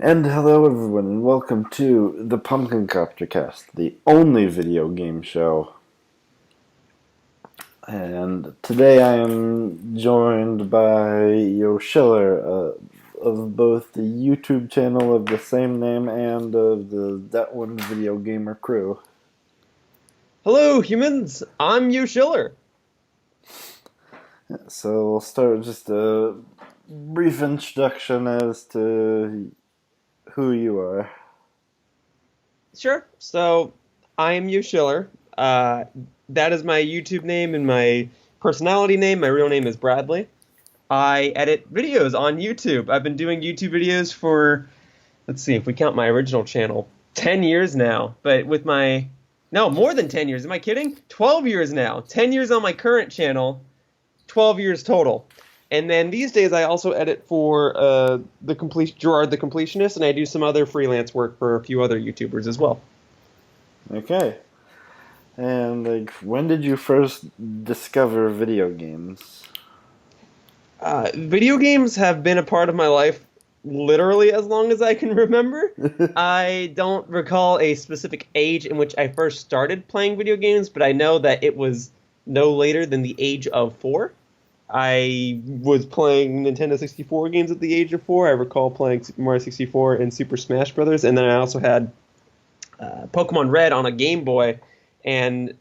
And hello everyone, and welcome to the Pumpkin Copter Cast, the only video game show. And today I am joined by Yoshiller of both the YouTube channel of the same name and of the That One Video Gamer crew. Hello, humans. I'm Yoshiller. So we'll start with just a brief introduction as to who you are. Sure. So, I'm Yoshiller. That is my YouTube name and my personality name. My real name is Bradley. I edit videos on YouTube. I've been doing YouTube videos for, let's see, if we count my original channel, 10 years now. But with my, no, more than 10 years. Am I kidding? 12 years now. 10 years on my current channel, 12 years total. And then these days I also edit for Gerard the Completionist, and I do some other freelance work for a few other YouTubers as well. Okay. And when did you first discover video games? Video games have been a part of my life literally as long as I can remember. I don't recall a specific age in which I first started playing video games, but I know that it was no later than the age of 4. I was playing Nintendo 64 games at the age of 4. I recall playing Super Mario 64 and Super Smash Brothers, and then I also had Pokemon Red on a Game Boy. And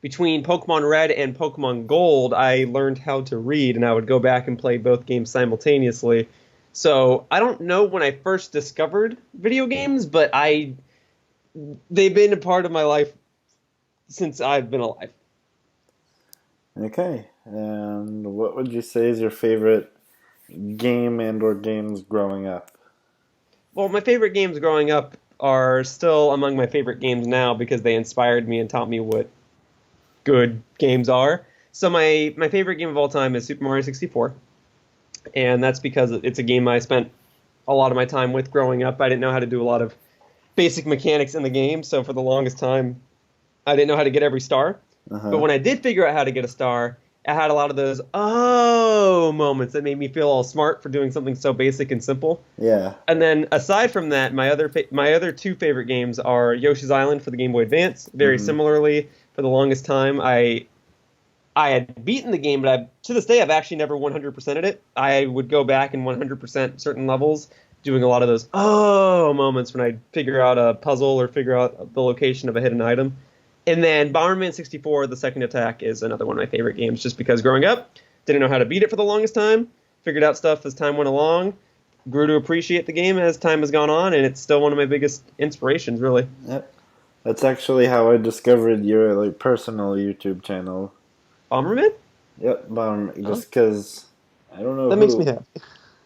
between Pokemon Red and Pokemon Gold, I learned how to read, and I would go back and play both games simultaneously. So I don't know when I first discovered video games, but they've been a part of my life since I've been alive. Okay. And what would you say is your favorite game and or games growing up? Well, my favorite games growing up are still among my favorite games now because they inspired me and taught me what good games are. So my favorite game of all time is Super Mario 64. And that's because it's a game I spent a lot of my time with growing up. I didn't know how to do a lot of basic mechanics in the game, so for the longest time, I didn't know how to get every star. Uh-huh. But when I did figure out how to get a star, I had a lot of those oh moments that made me feel all smart for doing something so basic and simple. Yeah. And then aside from that, my other two favorite games are Yoshi's Island for the Game Boy Advance. Very similarly, for the longest time, I had beaten the game, but to this day I've actually never 100%ed it. I would go back and 100% certain levels, doing a lot of those oh moments when I'd figure out a puzzle or figure out the location of a hidden item. And then Bomberman 64, The Second Attack, is another one of my favorite games, just because growing up, didn't know how to beat it for the longest time, figured out stuff as time went along, grew to appreciate the game as time has gone on, and it's still one of my biggest inspirations, really. Yep. That's actually how I discovered your personal YouTube channel. Bomberman? Yep, just because I don't know that who. makes me happy.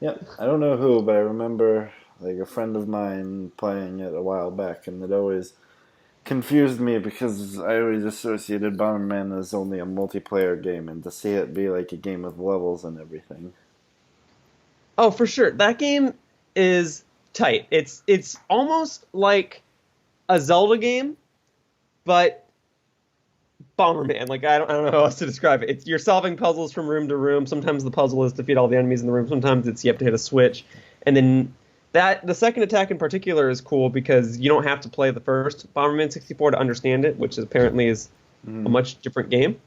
Yep, I don't know who, but I remember a friend of mine playing it a while back, and it always confused me because I always associated Bomberman as only a multiplayer game, and to see it be like a game with levels and everything. Oh, for sure. That game is tight. It's almost like a Zelda game, but Bomberman. I don't know how else to describe it. You're solving puzzles from room to room. Sometimes the puzzle is defeat all the enemies in the room. Sometimes it's you have to hit a switch, and then the second attack in particular is cool because you don't have to play the first Bomberman 64 to understand it, which apparently is a much different game.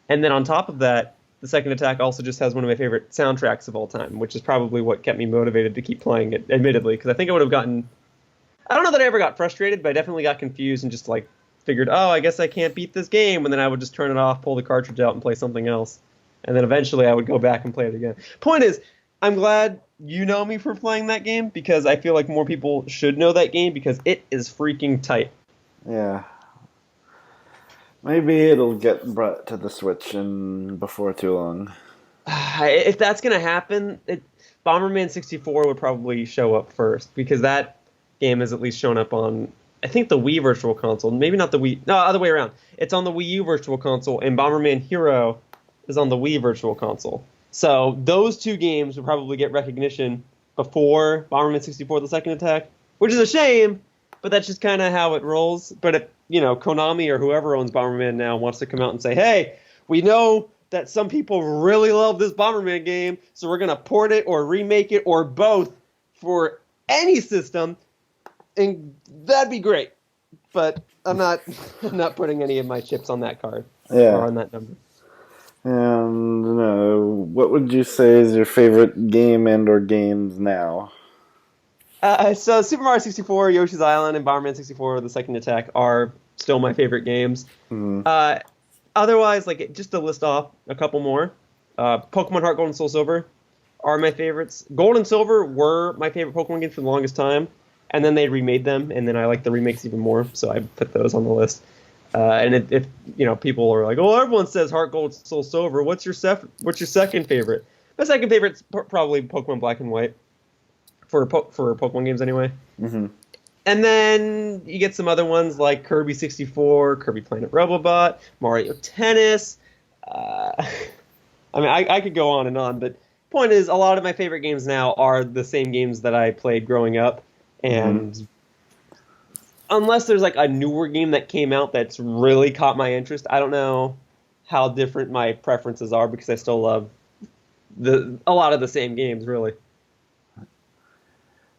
And then on top of that, the second attack also just has one of my favorite soundtracks of all time, which is probably what kept me motivated to keep playing it, admittedly, because I think I would have gotten... I don't know that I ever got frustrated, but I definitely got confused and just figured, oh, I guess I can't beat this game, and then I would just turn it off, pull the cartridge out, and play something else. And then eventually I would go back and play it again. Point is, I'm glad you know me for playing that game, because I feel like more people should know that game, because it is freaking tight. Yeah. Maybe it'll get brought to the Switch before too long. If that's going to happen, Bomberman 64 would probably show up first, because that game has at least shown up on, I think, the Wii Virtual Console. Maybe not the Wii. No, other way around. It's on the Wii U Virtual Console, and Bomberman Hero is on the Wii Virtual Console. So those two games would probably get recognition before Bomberman 64: The Second Attack, which is a shame, but that's just kind of how it rolls. But if, Konami or whoever owns Bomberman now wants to come out and say, hey, we know that some people really love this Bomberman game, so we're going to port it or remake it or both for any system, and that'd be great. But I'm not I'm not putting any of my chips on that card or Yeah. on that number. And what would you say is your favorite game and or games now? So Super Mario 64, Yoshi's Island, and Bomberman 64: The Second Attack are still my favorite games. Hmm. Uh, Otherwise, like just to list off a couple more, Pokemon Heart Gold and Soul Silver are my favorites. Gold and Silver were my favorite Pokemon games for the longest time, and then they remade them, and then I like the remakes even more, so I put those on the list. And if people are like, "Oh, everyone says Heart Gold, Soul Silver. What's your second favorite?" My second favorite's probably Pokemon Black and White for Pokemon games anyway. Hmm. And then you get some other ones like Kirby 64, Kirby Planet Robobot, Mario Tennis. I mean, I could go on and on, but point is, a lot of my favorite games now are the same games that I played growing up, and unless there's like a newer game that came out that's really caught my interest, I don't know how different my preferences are because I still love a lot of the same games, really.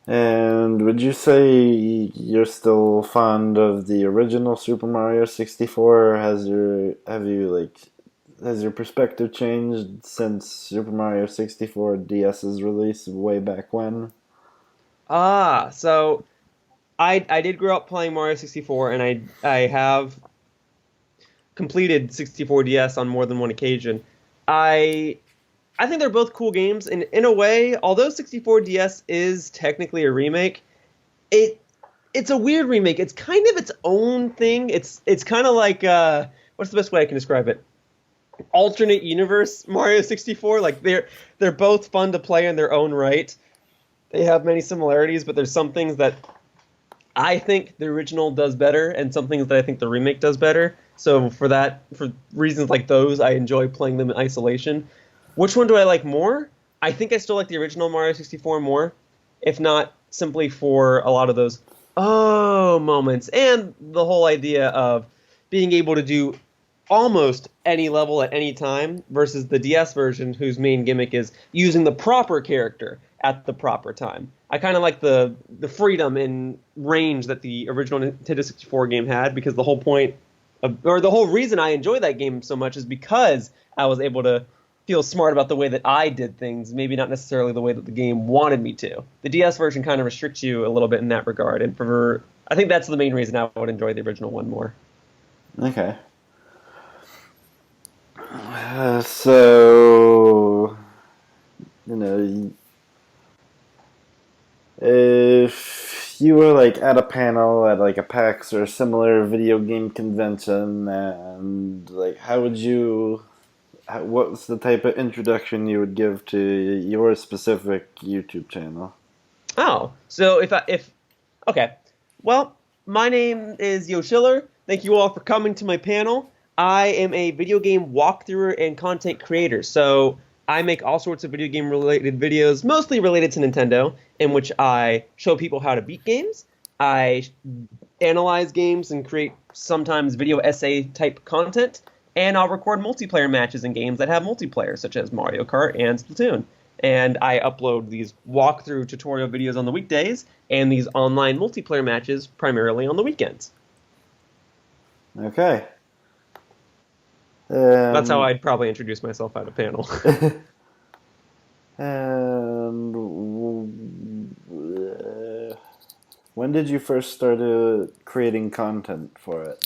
And would you say you're still fond of the original Super Mario 64, or has your perspective changed since Super Mario 64 DS's release way back when? So I did grow up playing Mario 64, and I have completed 64 DS on more than one occasion. I I think they're both cool games, and in a way, although 64 DS is technically a remake, it it's a weird remake. It's kind of its own thing. It's kind of like what's the best way I can describe it? Alternate universe Mario 64. Like they're both fun to play in their own right. They have many similarities, but there's some things that I think the original does better, and some things that I think the remake does better. So for reasons like those, I enjoy playing them in isolation. Which one do I like more? I think I still like the original Mario 64 more, if not simply for a lot of those oh moments and the whole idea of being able to do almost any level at any time versus the DS version whose main gimmick is using the proper character at the proper time. I kind of like the freedom and range that the original Nintendo 64 game had because the whole point or the whole reason I enjoy that game so much is because I was able to feel smart about the way that I did things, maybe not necessarily the way that the game wanted me to. The DS version kind of restricts you a little bit in that regard, and I think that's the main reason I would enjoy the original one more. Okay. So, you know, if you were like at a panel at like a PAX or a similar video game convention, and like, what's the type of introduction you would give to your specific YouTube channel? Oh, so okay. Well, my name is Yoshiller. Thank you all for coming to my panel. I am a video game walkthrough and content creator. So I make all sorts of video game related videos, mostly related to Nintendo, in which I show people how to beat games. I analyze games and create sometimes video essay type content. And I'll record multiplayer matches in games that have multiplayer, such as Mario Kart and Splatoon. And I upload these walkthrough tutorial videos on the weekdays and these online multiplayer matches primarily on the weekends. Okay. That's how I'd probably introduce myself at a panel. And when did you first start creating content for it?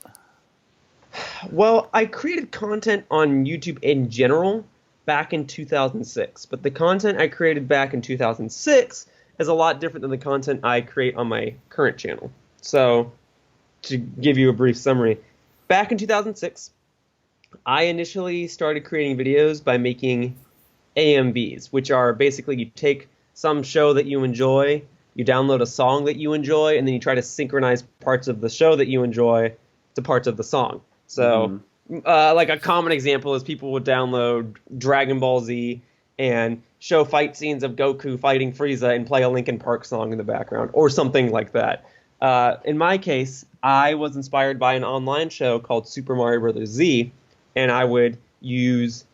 Well, I created content on YouTube in general back in 2006, but the content I created back in 2006 is a lot different than the content I create on my current channel. So, to give you a brief summary, back in 2006, I initially started creating videos by making AMVs, which are basically you take some show that you enjoy, you download a song that you enjoy, and then you try to synchronize parts of the show that you enjoy to parts of the song. So, like a common example is people would download Dragon Ball Z and show fight scenes of Goku fighting Frieza and play a Linkin Park song in the background, or something like that. In my case, I was inspired by an online show called Super Mario Bros. Z, and I would use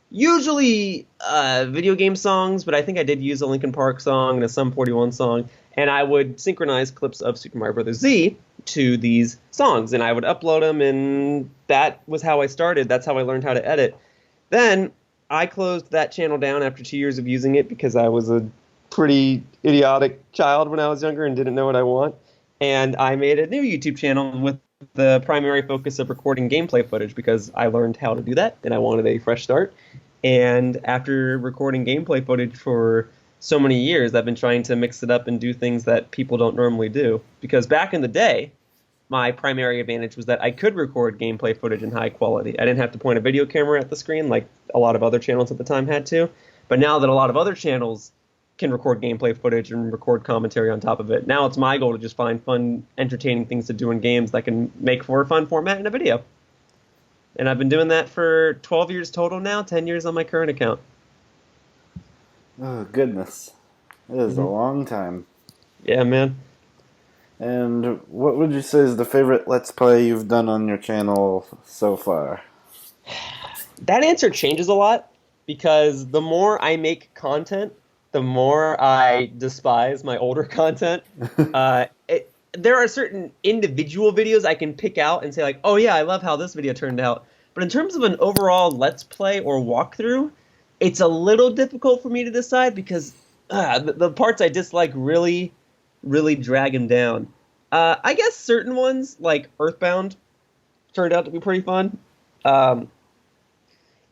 Usually video game songs, but I think I did use a Linkin Park song and a Sum 41 song, and I would synchronize clips of Super Mario Bros. Z to these songs, and I would upload them, and that was how I started. That's how I learned how to edit. Then I closed that channel down after 2 years of using it because I was a pretty idiotic child when I was younger and didn't know what I want. And I made a new YouTube channel with the primary focus of recording gameplay footage because I learned how to do that and I wanted a fresh start. And after recording gameplay footage for so many years, I've been trying to mix it up and do things that people don't normally do. Because back in the day, my primary advantage was that I could record gameplay footage in high quality. I didn't have to point a video camera at the screen like a lot of other channels at the time had to. But now that a lot of other channels can record gameplay footage and record commentary on top of it, now it's my goal to just find fun, entertaining things to do in games that can make for a fun format in a video. And I've been doing that for 12 years total now, 10 years on my current account. Oh, goodness. It is a Mm-hmm. long time. Yeah, man. And what would you say is the favorite Let's Play you've done on your channel so far? That answer changes a lot because the more I make content, the more I despise my older content. There are certain individual videos I can pick out and say like, oh yeah, I love how this video turned out. But in terms of an overall Let's Play or walkthrough, it's a little difficult for me to decide because the parts I dislike really, really drag them down. I guess certain ones like Earthbound turned out to be pretty fun. Um,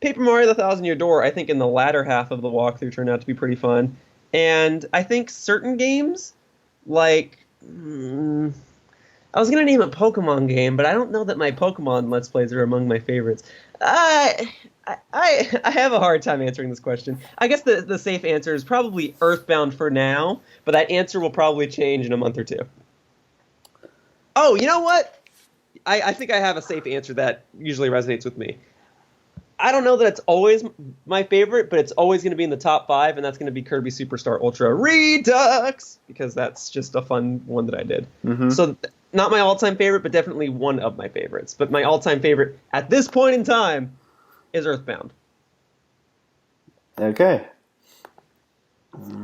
Paper Mario: The Thousand Year Door, I think in the latter half of the walkthrough turned out to be pretty fun. And I think certain games, like, I was gonna name a Pokemon game, but I don't know that my Pokemon Let's Plays are among my favorites. I have a hard time answering this question. I guess the safe answer is probably Earthbound for now, but that answer will probably change in a month or two. Oh, you know what? I think I have a safe answer that usually resonates with me. I don't know that it's always my favorite, but it's always going to be in the top five, and that's going to be Kirby Superstar Ultra Redux, because that's just a fun one that I did. Mm-hmm. So, not my all-time favorite, but definitely one of my favorites. But my all-time favorite at this point in time is Earthbound. Okay.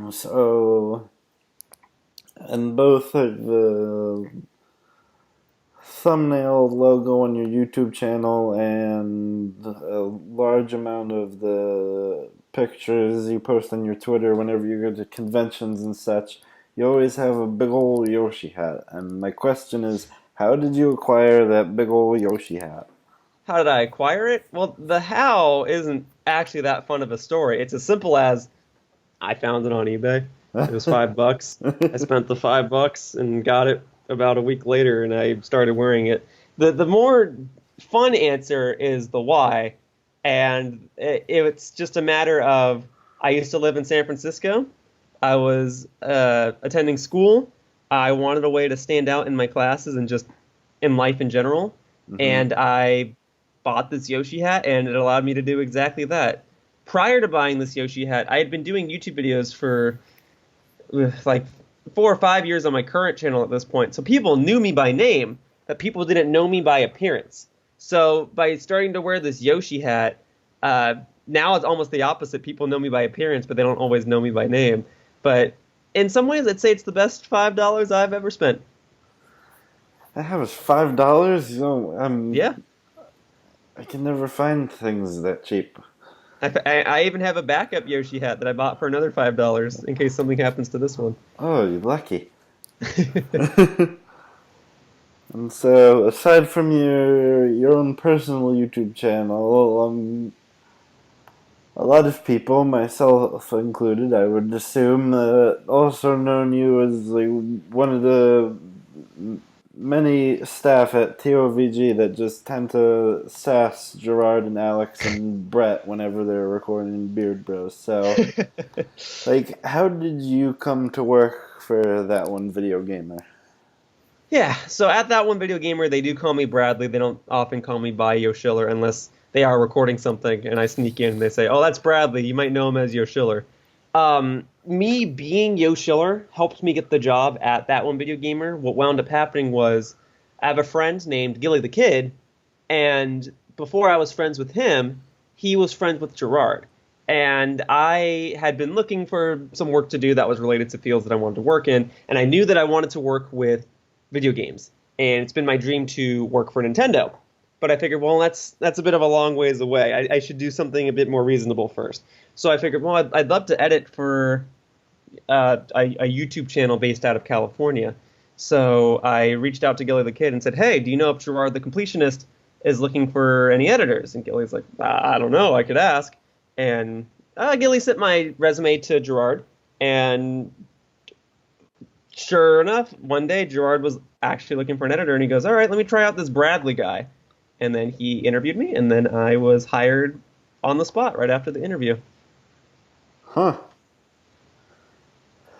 So, and both of the thumbnail logo on your YouTube channel and a large amount of the pictures you post on your Twitter whenever you go to conventions and such, you always have a big ol' Yoshi hat. And my question is, how did you acquire that big ol' Yoshi hat? How did I acquire it? Well, the how isn't actually that fun of a story. It's as simple as I found it on eBay. It was $5. I spent the $5 and got it about a week later, and I started wearing it. The more fun answer is the why, and it's just a matter of I used to live in San Francisco. I was attending school. I wanted a way to stand out in my classes and just in life in general, Mm-hmm. and I bought this Yoshi hat, and it allowed me to do exactly that. Prior to buying this Yoshi hat, I had been doing YouTube videos for like 4 or 5 years on my current channel at this point. So people knew me by name, but people didn't know me by appearance. So by starting to wear this Yoshi hat, now it's almost the opposite. People know me by appearance, but they don't always know me by name. But in some ways, I'd say it's the best $5 I've ever spent. That was $5. You know, Yeah. I can never find things that cheap. I even have a backup Yoshi hat that I bought for another $5 in case something happens to this one. Oh, you're lucky. And so, aside from your own personal YouTube channel, a lot of people, myself included, I would assume, also known you as like one of the many staff at TOVG that just tend to sass Gerard and Alex and Brett whenever they're recording Beard Bros. So, like, how did you come to work for that one video gamer? Yeah, so at that one video gamer, they do call me Bradley. They don't often call me by Yoshiller unless they are recording something and I sneak in and they say, oh, that's Bradley. You might know him as Yoshiller. Me being Yoshiller helped me get the job at that one video gamer. What wound up happening was I have a friend named Gilly the Kid, and before I was friends with him, he was friends with Gerard. And I had been looking for some work to do that was related to fields that I wanted to work in. And I knew that I wanted to work with video games. And it's been my dream to work for Nintendo. But I figured, well, that's a bit of a long ways away. I should do something a bit more reasonable first. So I figured, well, I'd love to edit for a YouTube channel based out of California. So I reached out to Gilly the Kid and said, hey, do you know if Gerard the Completionist is looking for any editors? And Gilly's like, I don't know, I could ask. And Gilly sent my resume to Gerard. And sure enough, one day Gerard was actually looking for an editor. And he goes, all right, let me try out this Bradley guy. And then he interviewed me. And then I was hired on the spot right after the interview. Huh.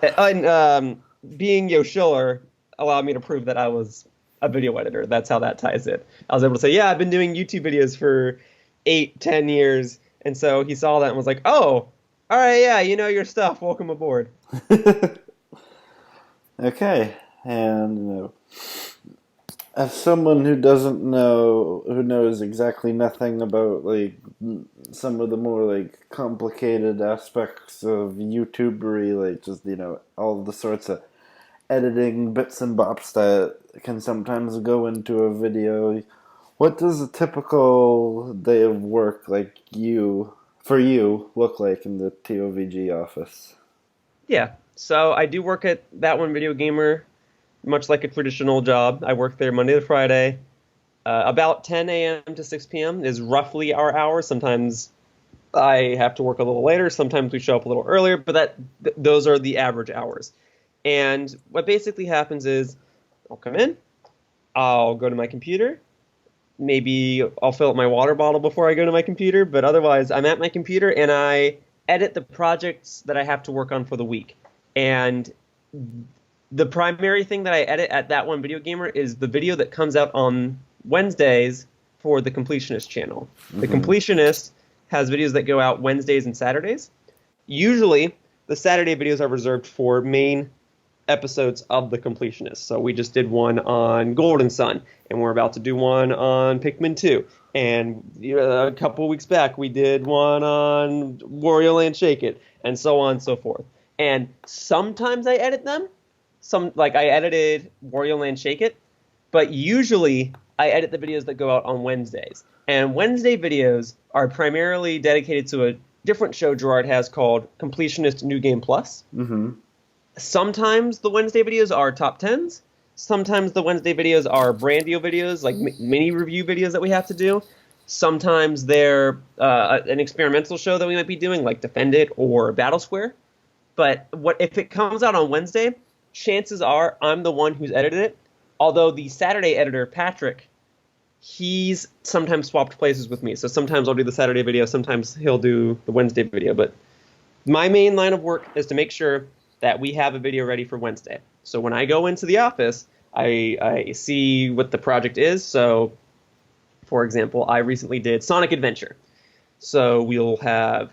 And being Yoshiller allowed me to prove that I was a video editor. That's how that ties in. I was able to say, yeah, I've been doing YouTube videos for 8, 10 years. And so he saw that and was like, oh, all right, yeah, you know your stuff. Welcome aboard. Okay. And, as someone who doesn't know, who knows exactly nothing about, like, some of the more, like, complicated aspects of YouTubery, like, just, all the sorts of editing bits and bops that can sometimes go into a video, what does a typical day of work, like, for you, look like in the TOVG office? Yeah. So I do work at That One Video Gamer, much like a traditional job. I work there Monday to Friday. About 10 a.m. to 6 p.m. is roughly our hours. Sometimes I have to work a little later. Sometimes we show up a little earlier, but those are the average hours. And what basically happens is I'll come in, I'll go to my computer, maybe I'll fill up my water bottle before I go to my computer, but otherwise I'm at my computer and I edit the projects that I have to work on for the week. And the primary thing that I edit at That One Video Gamer is the video that comes out on Wednesdays for the Completionist channel. Mm-hmm. The Completionist has videos that go out Wednesdays and Saturdays. Usually, the Saturday videos are reserved for main episodes of the Completionist. So we just did one on Golden Sun, and we're about to do one on Pikmin 2. And a couple weeks back, we did one on Wario Land Shake It, and so on and so forth. And sometimes I edit them. Like I edited Wario Land Shake It, but usually I edit the videos that go out on Wednesdays. And Wednesday videos are primarily dedicated to a different show Gerard has called Completionist New Game Plus. Mm-hmm. Sometimes the Wednesday videos are top 10s. Sometimes the Wednesday videos are brand deal videos, like mini review videos that we have to do. Sometimes they're an experimental show that we might be doing, like Defend It or Battle Square. But if it comes out on Wednesday, chances are I'm the one who's edited it. Although the Saturday editor, Patrick, he's sometimes swapped places with me. So sometimes I'll do the Saturday video, sometimes he'll do the Wednesday video. But my main line of work is to make sure that we have a video ready for Wednesday. So when I go into the office, I see what the project is. So, for example, I recently did Sonic Adventure. So we'll have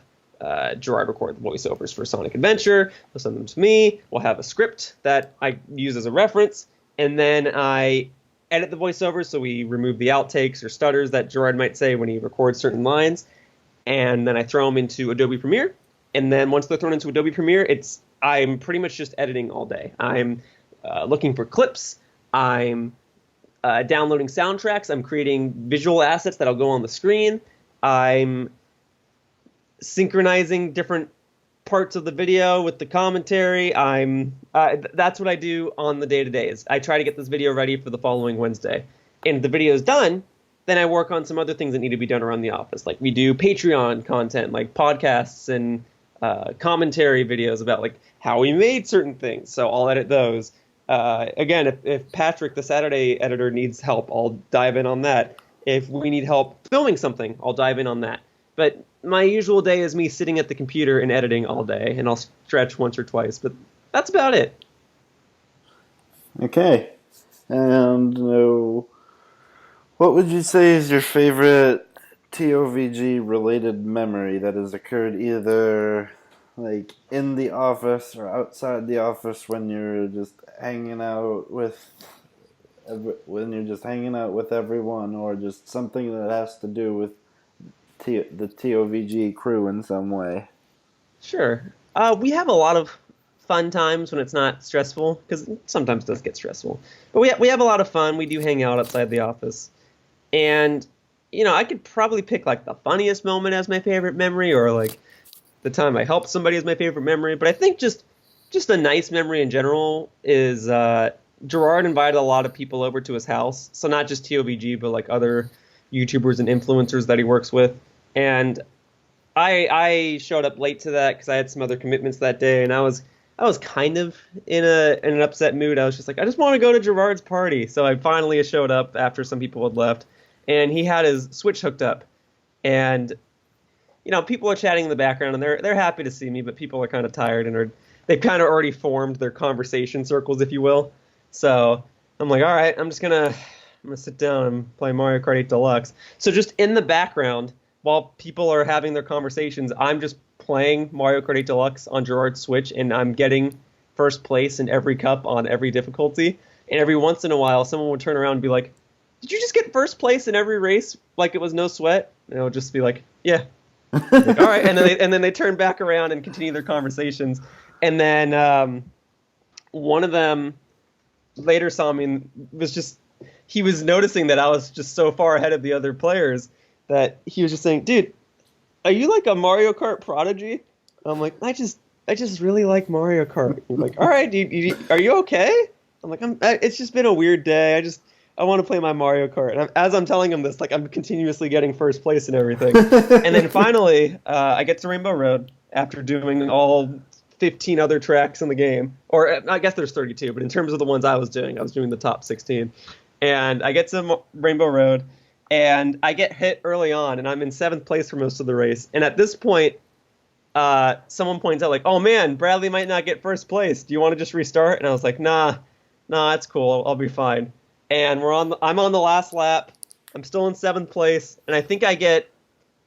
Gerard record the voiceovers for Sonic Adventure. He'll send them to me. We'll have a script that I use as a reference. And then I edit the voiceovers, so we remove the outtakes or stutters that Gerard might say when he records certain lines. And then I throw them into Adobe Premiere. And then once they're thrown into Adobe Premiere, I'm pretty much just editing all day. I'm looking for clips. I'm downloading soundtracks. I'm creating visual assets that'll go on the screen. I'm synchronizing different parts of the video with the commentary. That's what I do on the day-to-days. I try to get this video ready for the following Wednesday. And if the video is done, then I work on some other things that need to be done around the office. Like we do Patreon content, like podcasts and commentary videos about like how we made certain things. So I'll edit those. Again, if Patrick, the Saturday editor, needs help, I'll dive in on that. If we need help filming something, I'll dive in on that. But my usual day is me sitting at the computer and editing all day, and I'll stretch once or twice, but that's about it. Okay. And what would you say is your favorite TOVG related memory that has occurred either like in the office or outside the office when you're just hanging out with everyone, or just something that has to do with the TOVG crew in some way. Sure. We have a lot of fun times when it's not stressful, because sometimes it does get stressful. But we have a lot of fun. We do hang out outside the office. And, I could probably pick like the funniest moment as my favorite memory, or like the time I helped somebody as my favorite memory. But I think just a nice memory in general is Gerard invited a lot of people over to his house. So not just TOVG, but like other YouTubers and influencers that he works with. And I showed up late to that because I had some other commitments that day, and I was kind of in an upset mood. I was just like, I just want to go to Gerard's party. So I finally showed up after some people had left, and he had his Switch hooked up, and people are chatting in the background, and they're happy to see me, but people are kind of tired and they've kind of already formed their conversation circles, if you will. So I'm like, all right, I'm gonna sit down and play Mario Kart 8 Deluxe. So just in the background, while people are having their conversations, I'm just playing Mario Kart 8 Deluxe on Gerard's Switch, and I'm getting first place in every cup on every difficulty. And every once in a while, someone would turn around and be like, "Did you just get first place in every race like it was no sweat?" And I would just be like, "Yeah." Like, all right, and then they turn back around and continue their conversations. And then one of them later saw me and he was noticing that I was just so far ahead of the other players that he was just saying, "Dude, are you like a Mario Kart prodigy?" I'm like, I just really like Mario Kart." He's like, "All right, are you okay?" I'm like, it's just been a weird day. I want to play my Mario Kart. And as I'm telling him this, like I'm continuously getting first place and everything. And then finally, I get to Rainbow Road after doing all 15 other tracks in the game. Or I guess there's 32, but in terms of the ones I was doing the top 16. And I get to Rainbow Road, and I get hit early on, and I'm in 7th place for most of the race. And at this point, someone points out, like, "Oh man, Bradley might not get first place. Do you want to just restart?" And I was like, nah, that's cool. I'll be fine. And I'm on the last lap. I'm still in 7th place, and I think I get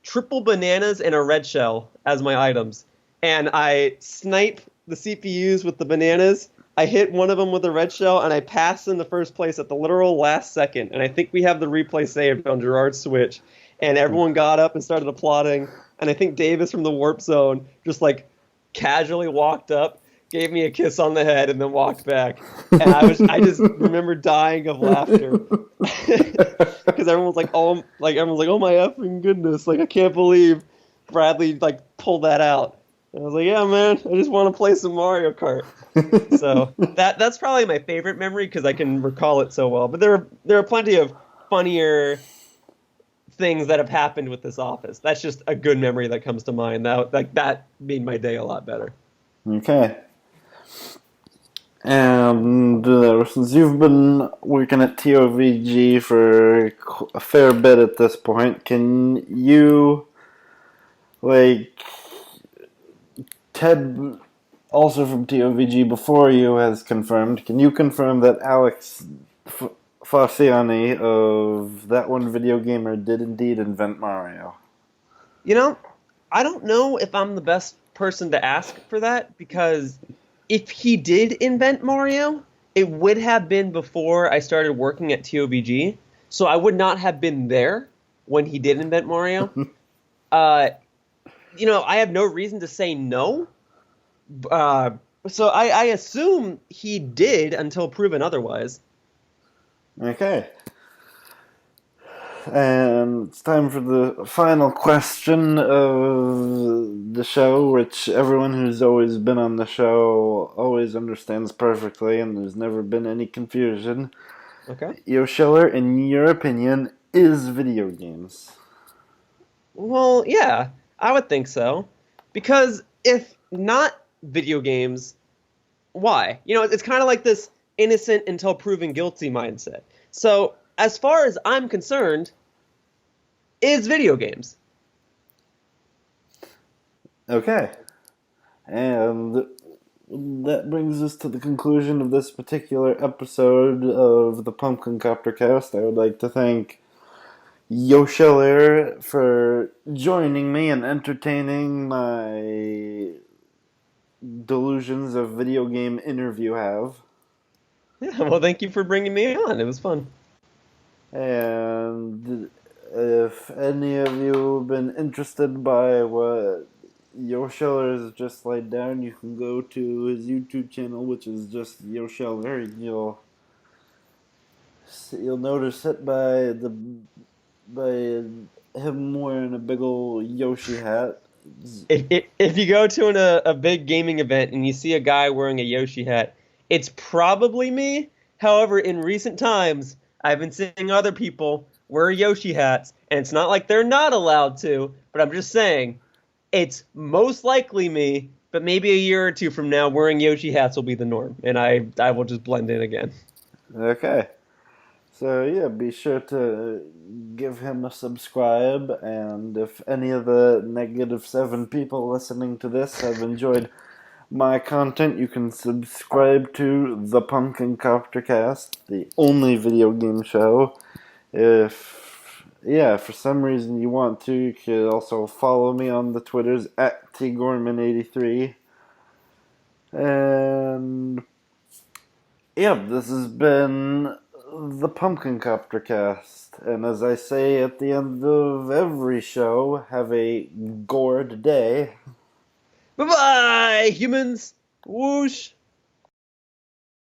triple bananas and a red shell as my items. And I snipe the CPUs with the bananas. I hit one of them with a red shell, and I pass in the first place at the literal last second. And I think we have the replay saved on Gerard's Switch. And everyone got up and started applauding. And I think Davis from the Warp Zone just like casually walked up, gave me a kiss on the head, and then walked back. And I just remember dying of laughter because everyone's like, "Oh my effing goodness! Like I can't believe Bradley like pulled that out." And I was like, "Yeah, man, I just want to play some Mario Kart." So that's probably my favorite memory because I can recall it so well. But there are plenty of funnier things that have happened with this office. That's just a good memory that comes to mind. That made my day a lot better. Okay. And since you've been working at TOVG for a fair bit at this point, can you, like, Ted, also from TOVG before you, has confirmed, can you confirm that Alex Fossiani of That One Video Gamer did indeed invent Mario? I don't know if I'm the best person to ask for that, because if he did invent Mario, it would have been before I started working at TOVG, so I would not have been there when he did invent Mario. I have no reason to say no. So I assume he did until proven otherwise. Okay. And it's time for the final question of the show, which everyone who's always been on the show always understands perfectly, and there's never been any confusion. Okay. Yoshiller, in your opinion, is video games? Well, yeah, I would think so. Because if not video games, why? It's kind of like this innocent until proven guilty mindset. So, as far as I'm concerned, is video games. Okay. And that brings us to the conclusion of this particular episode of the Pumpkin Copter Cast. I would like to thank Yoshiller for joining me and entertaining my delusions of video game interview have. Yeah, well, thank you for bringing me on. It was fun. And if any of you have been interested by what Yoshiller has just laid down, you can go to his YouTube channel, which is just Yoshiller. You'll notice it by him wearing a big old Yoshi hat. If you go to a big gaming event and you see a guy wearing a Yoshi hat, it's probably me. However, in recent times, I've been seeing other people wear Yoshi hats, and it's not like they're not allowed to, but I'm just saying it's most likely me, but maybe a year or two from now, wearing Yoshi hats will be the norm, and I will just blend in again. Okay. So yeah, be sure to give him a subscribe, and if any of the -7 people listening to this have enjoyed my content, you can subscribe to the Pumpkin Copter Cast, the only video game show. If for some reason you want to, you could also follow me on the Twitters at tgorman83. And yeah, this has been the Pumpkin Copter Cast. And as I say at the end of every show, have a gourd day. Bye bye, humans. Whoosh.